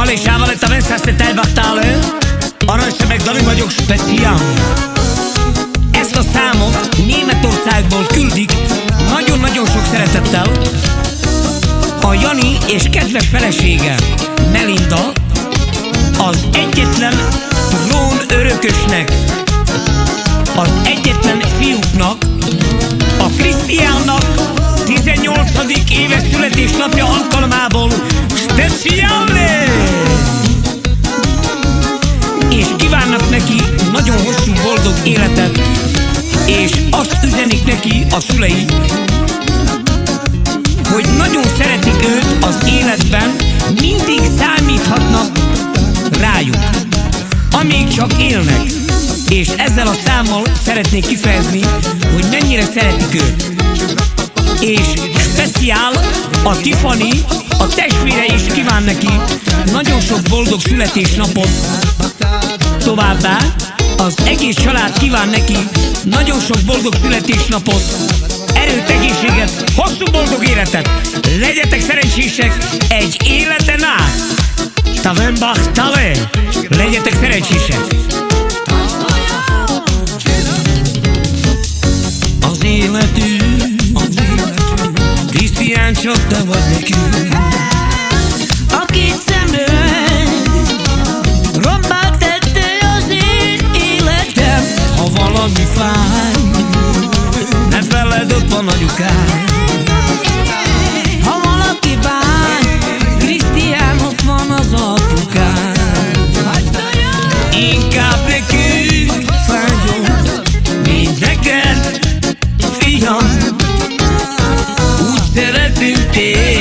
Allez, Sávaletta, ça c'est elbachtál. Aranyszemeg Dani vagyok, speciál. Ezt a számot Németországból küldik nagyon-nagyon sok szeretettel a Jani és kedves felesége Melinda, az egyetlen trón örökösnek, az egyetlen fiúknak, a Krisztiánnak 18. éves születésnapja alkalmából speciále! És kívánnak neki nagyon hosszú, boldog életet, és azt üzenik neki a szülei, hogy nagyon szeretik őt az életben, mindig számíthatnak rájuk, amíg csak élnek. És ezzel a számmal szeretnék kifejezni, hogy mennyire szeretik őt. És speciál a Tiffany, a testvére is kíván neki nagyon sok boldog születésnapot. Továbbá az egész család kíván neki nagyon sok boldog születésnapot, erőt, egészséget, hosszú boldog életet. Legyetek szerencsések egy életen át. Tavenbach Tale. Legyetek szerencsések. Az életünk, Krisztián, csak te vagy nekünk. A két szemről rombák tette az én életem. Ha valami fáj, ne feledd, ott van anyukám. Ha valaki bánt, Krisztián, ott van az apukám. Inkább nekünk vágyom, mint neked, fiam. Úgy szeretünk téged.